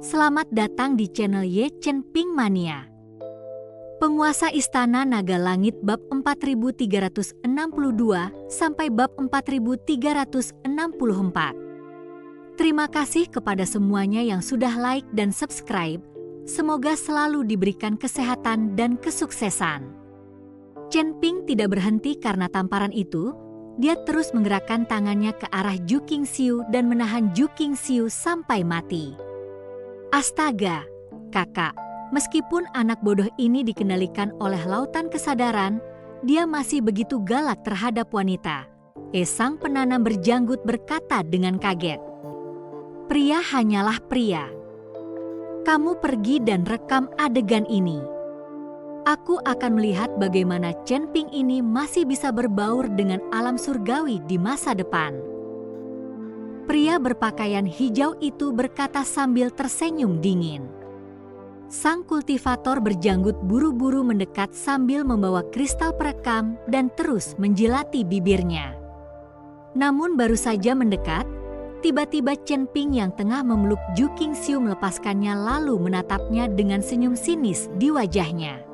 Selamat datang di channel Ye Chen Ping Mania. Penguasa Istana Naga Langit bab 4362 sampai bab 4364. Terima kasih kepada semuanya yang sudah like dan subscribe. Semoga selalu diberikan kesehatan dan kesuksesan. Chen Ping tidak berhenti karena tamparan itu. Dia terus menggerakkan tangannya ke arah Ju Qingxiu dan menahan Ju Qingxiu sampai mati. Astaga, kakak, meskipun anak bodoh ini dikendalikan oleh lautan kesadaran, dia masih begitu galak terhadap wanita. Sang penanam berjanggut berkata dengan kaget. Pria hanyalah pria. Kamu pergi dan rekam adegan ini. Aku akan melihat bagaimana Chen Ping ini masih bisa berbaur dengan alam surgawi di masa depan. Pria berpakaian hijau itu berkata sambil tersenyum dingin. Sang kultivator berjanggut buru-buru mendekat sambil membawa kristal perekam dan terus menjilati bibirnya. Namun baru saja mendekat, tiba-tiba Chen Ping yang tengah memeluk Ju Qingxiu melepaskannya lalu menatapnya dengan senyum sinis di wajahnya.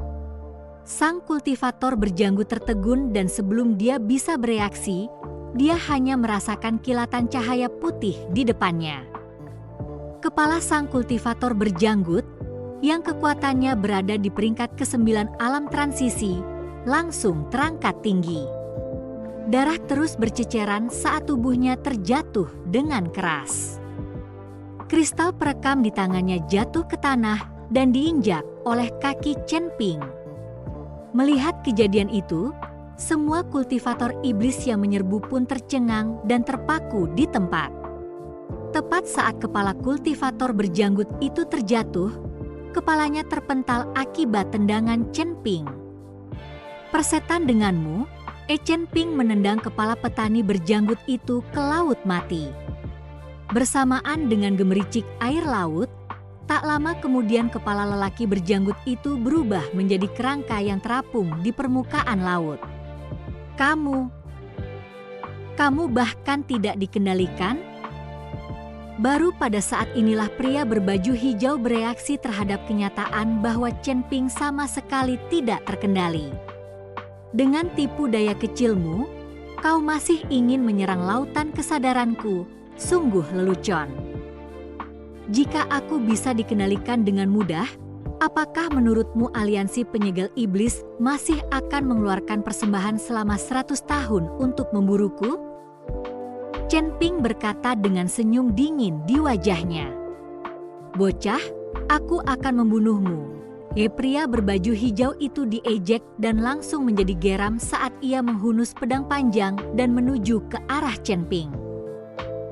Sang kultivator berjanggut tertegun dan sebelum dia bisa bereaksi, dia hanya merasakan kilatan cahaya putih di depannya. Kepala sang kultivator berjanggut, yang kekuatannya berada di peringkat ke-9 alam transisi, langsung terangkat tinggi. Darah terus berceceran saat tubuhnya terjatuh dengan keras. Kristal perekam di tangannya jatuh ke tanah dan diinjak oleh kaki Chen Ping. Melihat kejadian itu, semua kultivator iblis yang menyerbu pun tercengang dan terpaku di tempat. Tepat saat kepala kultivator berjanggut itu terjatuh, kepalanya terpental akibat tendangan Chen Ping. Persetan denganmu, Chen Ping menendang kepala petani berjanggut itu ke laut mati. Bersamaan dengan gemericik air laut, tak lama kemudian kepala lelaki berjanggut itu berubah menjadi kerangka yang terapung di permukaan laut. Kamu bahkan tidak dikendalikan? Baru pada saat inilah pria berbaju hijau bereaksi terhadap kenyataan bahwa Chen Ping sama sekali tidak terkendali. Dengan tipu daya kecilmu, kau masih ingin menyerang lautan kesadaranku, sungguh lelucon. Jika aku bisa dikendalikan dengan mudah, apakah menurutmu aliansi penyegel iblis masih akan mengeluarkan persembahan selama 100 tahun untuk memburuku? Chen Ping berkata dengan senyum dingin di wajahnya. Bocah, aku akan membunuhmu. Pria berbaju hijau itu diejek dan langsung menjadi geram saat ia menghunus pedang panjang dan menuju ke arah Chen Ping.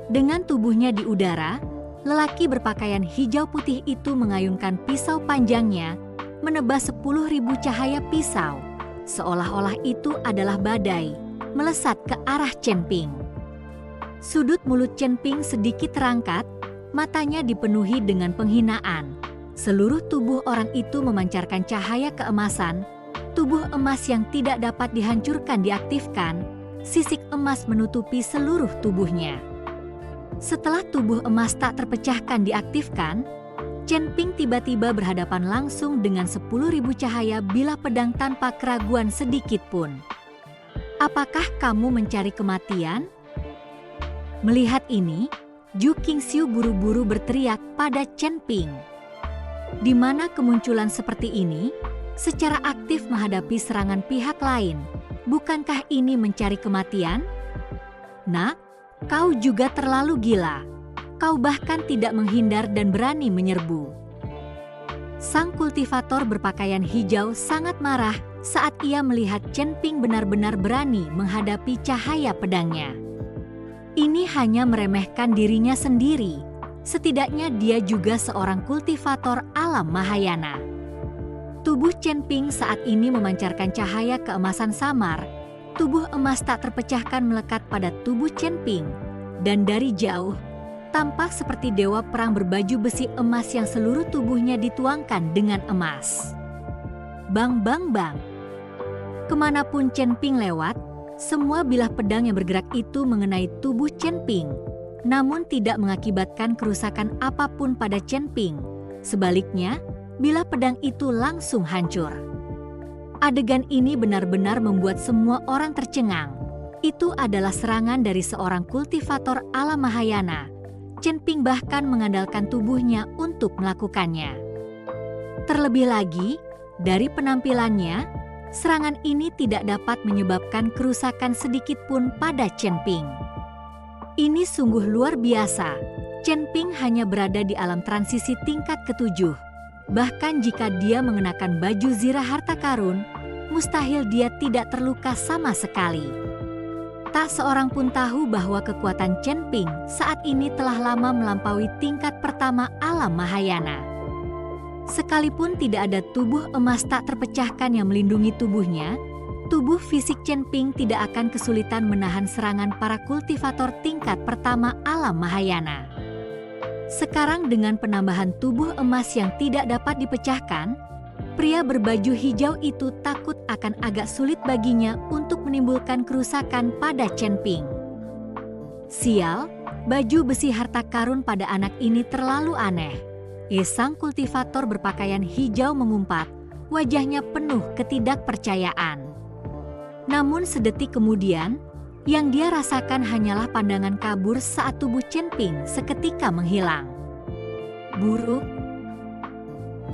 Dengan tubuhnya di udara, lelaki berpakaian hijau putih itu mengayunkan pisau panjangnya, menebas 10.000 cahaya pisau, seolah-olah itu adalah badai, melesat ke arah Chen Ping. Sudut mulut Chen Ping sedikit terangkat, matanya dipenuhi dengan penghinaan. Seluruh tubuh orang itu memancarkan cahaya keemasan, tubuh emas yang tidak dapat dihancurkan diaktifkan, sisik emas menutupi seluruh tubuhnya. Setelah tubuh emas tak terpecahkan diaktifkan, Chen Ping tiba-tiba berhadapan langsung dengan 10.000 cahaya bilah pedang tanpa keraguan sedikit pun. Apakah kamu mencari kematian? Melihat ini, Ju Qingxiu buru-buru berteriak pada Chen Ping. Di mana kemunculan seperti ini, secara aktif menghadapi serangan pihak lain, bukankah ini mencari kematian? Nak, kau juga terlalu gila. Kau bahkan tidak menghindar dan berani menyerbu. Sang kultivator berpakaian hijau sangat marah saat ia melihat Chen Ping benar-benar berani menghadapi cahaya pedangnya. Ini hanya meremehkan dirinya sendiri. Setidaknya dia juga seorang kultivator alam Mahayana. Tubuh Chen Ping saat ini memancarkan cahaya keemasan samar. Tubuh emas tak terpecahkan melekat pada tubuh Chen Ping. Dan dari jauh, tampak seperti dewa perang berbaju besi emas yang seluruh tubuhnya dituangkan dengan emas. Bang bang bang. Kemanapun Chen Ping lewat, semua bilah pedang yang bergerak itu mengenai tubuh Chen Ping. namun tidak mengakibatkan kerusakan apapun pada Chen Ping. Sebaliknya, bilah pedang itu langsung hancur. Adegan ini benar-benar membuat semua orang tercengang. Itu adalah serangan dari seorang kultivator ala Mahayana. Chen Ping bahkan mengandalkan tubuhnya untuk melakukannya. Terlebih lagi, dari penampilannya, serangan ini tidak dapat menyebabkan kerusakan sedikit pun pada Chen Ping. Ini sungguh luar biasa. Chen Ping hanya berada di alam transisi tingkat ke-7. Bahkan jika dia mengenakan baju zirah harta karun, mustahil dia tidak terluka sama sekali. Tak seorang pun tahu bahwa kekuatan Chen Ping saat ini telah lama melampaui tingkat pertama alam Mahayana. Sekalipun tidak ada tubuh emas tak terpecahkan yang melindungi tubuhnya, tubuh fisik Chen Ping tidak akan kesulitan menahan serangan para kultivator tingkat pertama alam Mahayana. Sekarang dengan penambahan tubuh emas yang tidak dapat dipecahkan, pria berbaju hijau itu takut akan agak sulit baginya untuk menimbulkan kerusakan pada Chen Ping. Sial, baju besi harta karun pada anak ini terlalu aneh. Sang kultivator berpakaian hijau mengumpat, wajahnya penuh ketidakpercayaan. Namun sedetik kemudian, yang dia rasakan hanyalah pandangan kabur saat tubuh Chen Ping seketika menghilang. Buruk.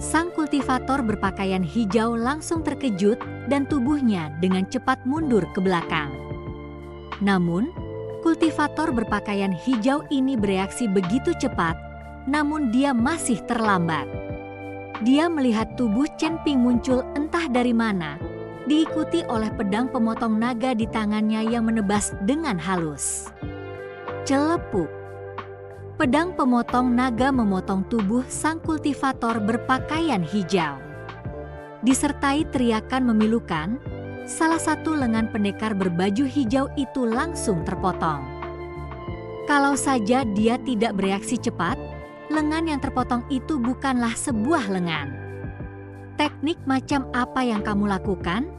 Sang kultivator berpakaian hijau langsung terkejut dan tubuhnya dengan cepat mundur ke belakang. Namun, kultivator berpakaian hijau ini bereaksi begitu cepat, namun dia masih terlambat. Dia melihat tubuh Chen Ping muncul entah dari mana, diikuti oleh pedang pemotong naga di tangannya yang menebas dengan halus. Celepuk. Pedang pemotong naga memotong tubuh sang kultivator berpakaian hijau. Disertai teriakan memilukan, salah satu lengan pendekar berbaju hijau itu langsung terpotong. Kalau saja dia tidak bereaksi cepat, lengan yang terpotong itu bukanlah sebuah lengan. Teknik macam apa yang kamu lakukan?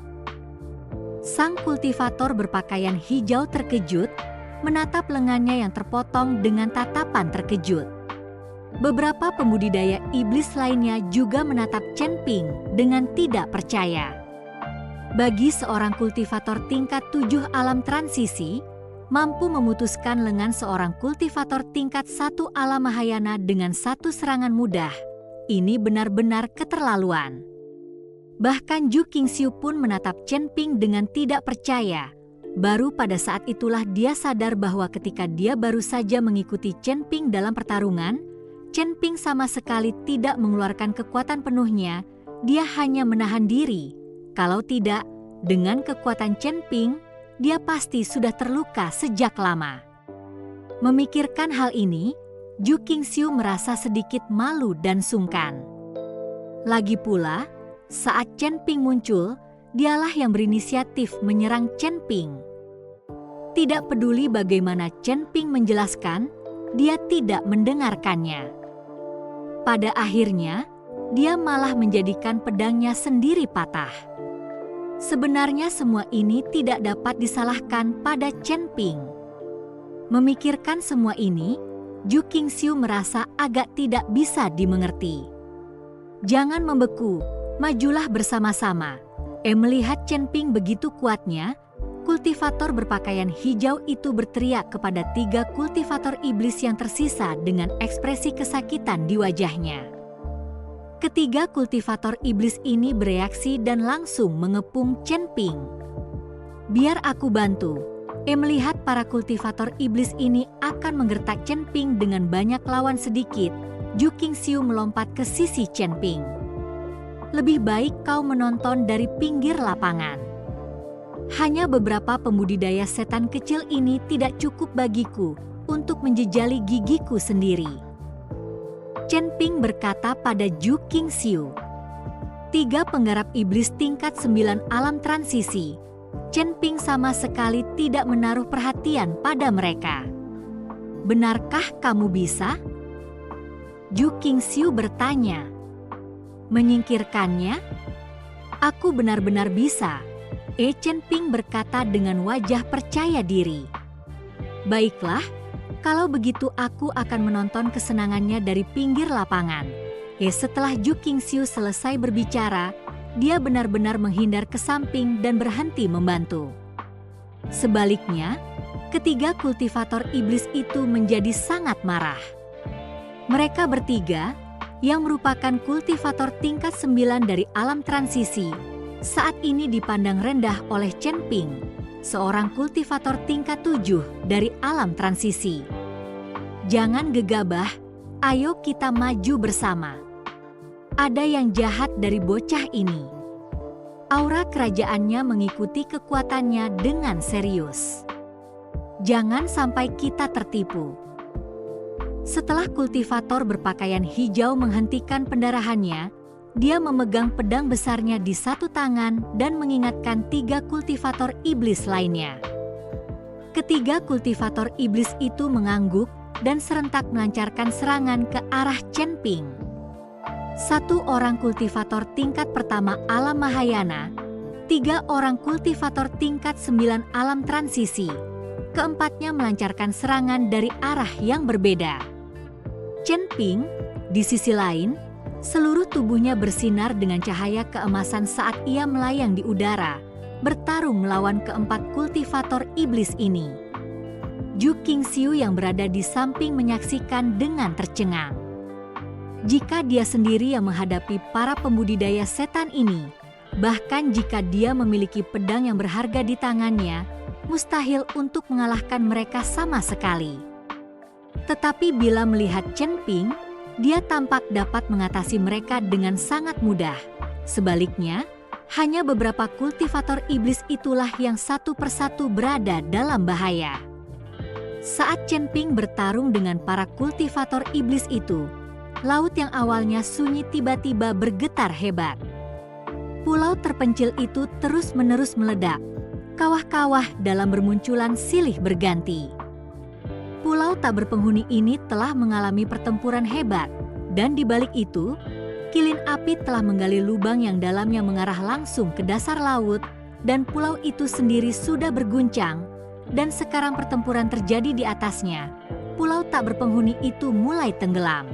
Sang kultivator berpakaian hijau terkejut, menatap lengannya yang terpotong dengan tatapan terkejut. Beberapa pembudidaya iblis lainnya juga menatap Chen Ping dengan tidak percaya. Bagi seorang kultivator tingkat 7 alam transisi, mampu memutuskan lengan seorang kultivator tingkat 1 alam Mahayana dengan satu serangan mudah, ini benar-benar keterlaluan. Bahkan Ju Qingxiu pun menatap Chen Ping dengan tidak percaya. Baru pada saat itulah dia sadar bahwa ketika dia baru saja mengikuti Chen Ping dalam pertarungan, Chen Ping sama sekali tidak mengeluarkan kekuatan penuhnya, dia hanya menahan diri. Kalau tidak, dengan kekuatan Chen Ping, dia pasti sudah terluka sejak lama. Memikirkan hal ini, Ju Qingxiu merasa sedikit malu dan sungkan. Lagi pula, saat Chen Ping muncul, dialah yang berinisiatif menyerang Chen Ping. Tidak peduli bagaimana Chen Ping menjelaskan, dia tidak mendengarkannya. Pada akhirnya, dia malah menjadikan pedangnya sendiri patah. Sebenarnya semua ini tidak dapat disalahkan pada Chen Ping. Memikirkan semua ini, Ju Qingxiu merasa agak tidak bisa dimengerti. Jangan membeku, majulah bersama-sama. Melihat Chen Ping begitu kuatnya, kultivator berpakaian hijau itu berteriak kepada 3 kultivator iblis yang tersisa dengan ekspresi kesakitan di wajahnya. Ketiga kultivator iblis ini bereaksi dan langsung mengepung Chen Ping. Biar aku bantu. Melihat para kultivator iblis ini akan menggertak Chen Ping dengan banyak lawan sedikit, Ju Qingxiu melompat ke sisi Chen Ping. Lebih baik kau menonton dari pinggir lapangan. Hanya beberapa pembudidaya setan kecil ini tidak cukup bagiku untuk menjejali gigiku sendiri. Chen Ping berkata pada Ju Qingxiu. 3 penggarap iblis tingkat 9 alam transisi, Chen Ping sama sekali tidak menaruh perhatian pada mereka. Benarkah kamu bisa? Ju Qingxiu bertanya. Menyingkirkannya? Aku benar-benar bisa. Chen Ping berkata dengan wajah percaya diri. Baiklah, Kalau begitu aku akan menonton kesenangannya dari pinggir lapangan. Setelah Ju Qingxiu selesai berbicara, dia benar-benar menghindar ke samping dan berhenti membantu. Sebaliknya, ketiga kultivator iblis itu menjadi sangat marah. Mereka bertiga, yang merupakan kultivator tingkat 9 dari alam transisi, saat ini dipandang rendah oleh Chen Ping, seorang kultivator tingkat 7 dari alam transisi. Jangan gegabah, ayo kita maju bersama. Ada yang jahat dari bocah ini. Aura kerajaannya mengikuti kekuatannya dengan serius. Jangan sampai kita tertipu. Setelah kultivator berpakaian hijau menghentikan pendarahannya, dia memegang pedang besarnya di satu tangan dan mengingatkan tiga kultivator iblis lainnya. Ketiga kultivator iblis itu mengangguk dan serentak melancarkan serangan ke arah Chen Ping. Satu orang kultivator tingkat pertama alam Mahayana, tiga orang kultivator tingkat 9 alam transisi, keempatnya melancarkan serangan dari arah yang berbeda. Chen Ping, di sisi lain, seluruh tubuhnya bersinar dengan cahaya keemasan saat ia melayang di udara, bertarung melawan keempat kultivator iblis ini. Ju Qingxiu yang berada di samping menyaksikan dengan tercengang. Jika dia sendiri yang menghadapi para pembudidaya setan ini, bahkan jika dia memiliki pedang yang berharga di tangannya, mustahil untuk mengalahkan mereka sama sekali. Tetapi bila melihat Chen Ping, dia tampak dapat mengatasi mereka dengan sangat mudah. Sebaliknya, hanya beberapa kultivator iblis itulah yang satu persatu berada dalam bahaya. Saat Chen Ping bertarung dengan para kultivator iblis itu, laut yang awalnya sunyi tiba-tiba bergetar hebat. Pulau terpencil itu terus-menerus meledak. Kawah-kawah dalam bermunculan silih berganti. Pulau tak berpenghuni ini telah mengalami pertempuran hebat, dan di balik itu, kilin api telah menggali lubang yang dalamnya mengarah langsung ke dasar laut, dan pulau itu sendiri sudah berguncang, dan sekarang pertempuran terjadi di atasnya. Pulau tak berpenghuni itu mulai tenggelam.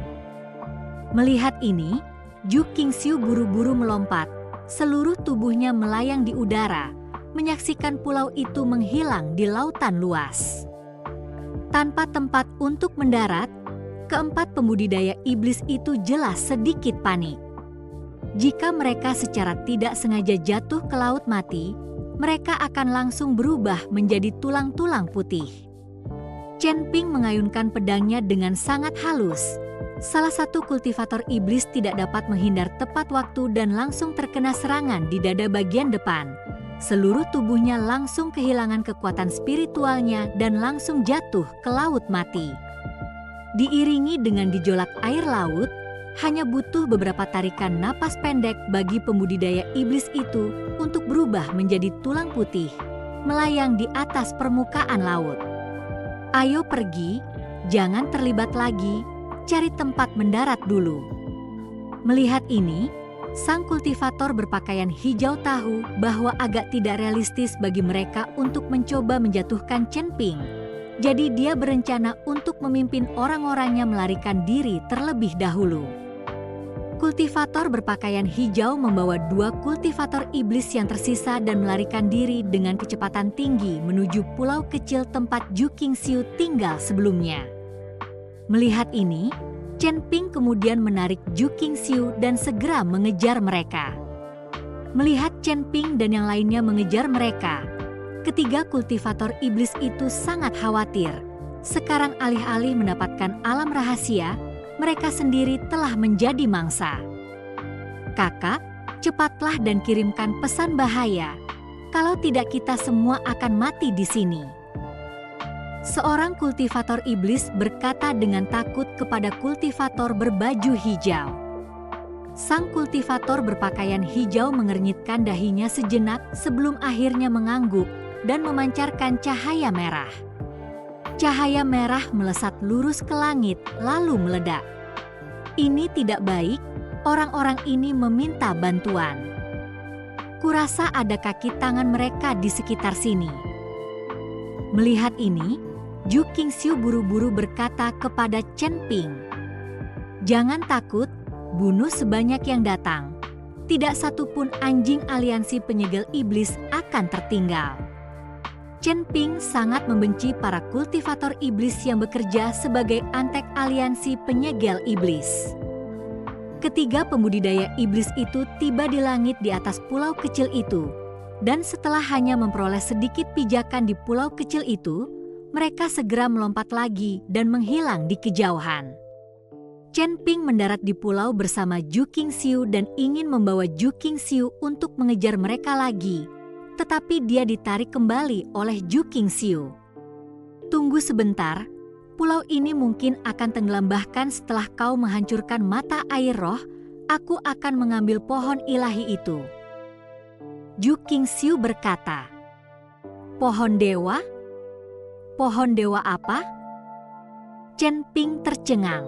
Melihat ini, Ju Qingxiu buru-buru melompat, seluruh tubuhnya melayang di udara, menyaksikan pulau itu menghilang di lautan luas. Tanpa tempat untuk mendarat, keempat pembudidaya iblis itu jelas sedikit panik. Jika mereka secara tidak sengaja jatuh ke laut mati, mereka akan langsung berubah menjadi tulang-tulang putih. Chen Ping mengayunkan pedangnya dengan sangat halus. Salah satu kultivator iblis tidak dapat menghindar tepat waktu dan langsung terkena serangan di dada bagian depan. Seluruh tubuhnya langsung kehilangan kekuatan spiritualnya dan langsung jatuh ke laut mati. Diiringi dengan gejolak air laut, hanya butuh beberapa tarikan napas pendek bagi pembudidaya iblis itu untuk berubah menjadi tulang putih, melayang di atas permukaan laut. Ayo pergi, jangan terlibat lagi, cari tempat mendarat dulu. Melihat ini, sang kultivator berpakaian hijau tahu bahwa agak tidak realistis bagi mereka untuk mencoba menjatuhkan Chen Ping. Jadi dia berencana untuk memimpin orang-orangnya melarikan diri terlebih dahulu. Kultivator berpakaian hijau membawa dua kultivator iblis yang tersisa dan melarikan diri dengan kecepatan tinggi menuju pulau kecil tempat Ju Qingxiu tinggal sebelumnya. Melihat ini, Chen Ping kemudian menarik Ju Qingxiu dan segera mengejar mereka. Melihat Chen Ping dan yang lainnya mengejar mereka, ketiga kultivator iblis itu sangat khawatir. Sekarang alih-alih mendapatkan alam rahasia, mereka sendiri telah menjadi mangsa. Kakak, cepatlah dan kirimkan pesan bahaya. Kalau tidak kita semua akan mati di sini. Seorang kultivator iblis berkata dengan takut kepada kultivator berbaju hijau. Sang kultivator berpakaian hijau mengernyitkan dahinya sejenak sebelum akhirnya mengangguk dan memancarkan cahaya merah. Cahaya merah melesat lurus ke langit lalu meledak. Ini tidak baik, orang-orang ini meminta bantuan. Kurasa ada kaki tangan mereka di sekitar sini. Melihat ini, Ju Qingxiu buru-buru berkata kepada Chen Ping, "Jangan takut, bunuh sebanyak yang datang. Tidak satupun anjing aliansi penyegel iblis akan tertinggal." Chen Ping sangat membenci para kultivator iblis yang bekerja sebagai antek aliansi penyegel iblis. Ketiga pembudidaya iblis itu tiba di langit di atas pulau kecil itu, dan setelah hanya memperoleh sedikit pijakan di pulau kecil itu, mereka segera melompat lagi dan menghilang di kejauhan. Chen Ping mendarat di pulau bersama Ju Qingxiu dan ingin membawa Ju Qingxiu untuk mengejar mereka lagi, tetapi dia ditarik kembali oleh Ju Qingxiu. "Tunggu sebentar, pulau ini mungkin akan tenggelam bahkan setelah kau menghancurkan mata air roh, aku akan mengambil pohon ilahi itu." Ju Qingxiu berkata, "Pohon dewa? Pohon dewa apa?" Chen Ping tercengang.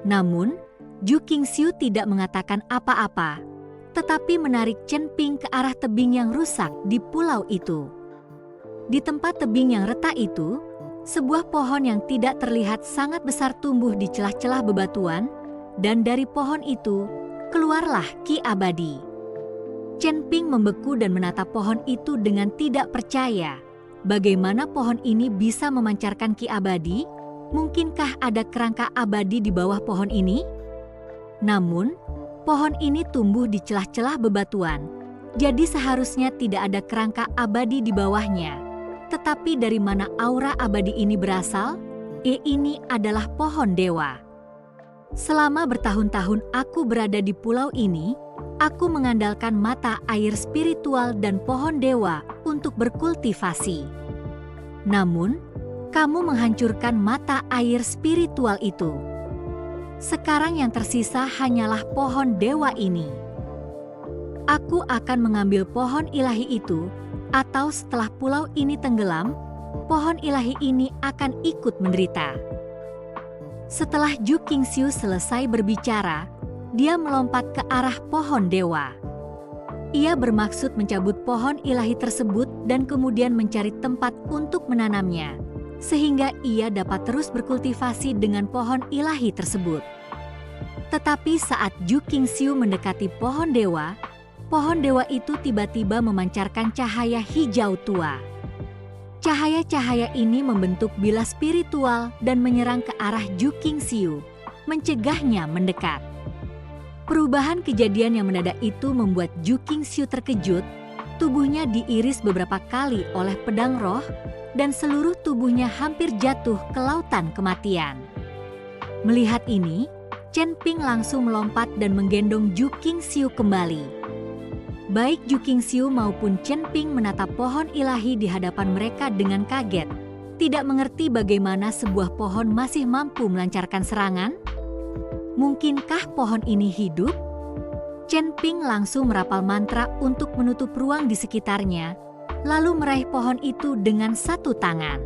Namun, Ju Qingxiu tidak mengatakan apa-apa, tetapi menarik Chen Ping ke arah tebing yang rusak di pulau itu. Di tempat tebing yang retak itu, sebuah pohon yang tidak terlihat sangat besar tumbuh di celah-celah bebatuan, dan dari pohon itu keluarlah ki abadi. Chen Ping membeku dan menatap pohon itu dengan tidak percaya. Bagaimana pohon ini bisa memancarkan ki abadi? Mungkinkah ada kerangka abadi di bawah pohon ini? Namun, pohon ini tumbuh di celah-celah bebatuan, jadi seharusnya tidak ada kerangka abadi di bawahnya. Tetapi dari mana aura abadi ini berasal? Ini adalah pohon dewa. Selama bertahun-tahun aku berada di pulau ini, aku mengandalkan mata air spiritual dan pohon dewa untuk berkultivasi. Namun, kamu menghancurkan mata air spiritual itu. Sekarang yang tersisa hanyalah pohon dewa ini. Aku akan mengambil pohon ilahi itu, atau setelah pulau ini tenggelam, pohon ilahi ini akan ikut menderita." Setelah Ju Qingxiu selesai berbicara, dia melompat ke arah pohon dewa. Ia bermaksud mencabut pohon ilahi tersebut dan kemudian mencari tempat untuk menanamnya, sehingga ia dapat terus berkultivasi dengan pohon ilahi tersebut. Tetapi saat Ju Qingxiu mendekati pohon dewa itu tiba-tiba memancarkan cahaya hijau tua. Cahaya-cahaya ini membentuk bilah spiritual dan menyerang ke arah Ju Qingxiu, mencegahnya mendekat. Perubahan kejadian yang mendadak itu membuat Ju Qingxiu terkejut. Tubuhnya diiris beberapa kali oleh pedang roh, dan seluruh tubuhnya hampir jatuh ke lautan kematian. Melihat ini, Chen Ping langsung melompat dan menggendong Ju Qingxiu kembali. Baik Ju Qingxiu maupun Chen Ping menatap pohon ilahi di hadapan mereka dengan kaget, tidak mengerti bagaimana sebuah pohon masih mampu melancarkan serangan. Mungkinkah pohon ini hidup? Chen Ping langsung merapal mantra untuk menutup ruang di sekitarnya, lalu meraih pohon itu dengan satu tangan.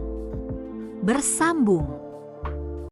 Bersambung.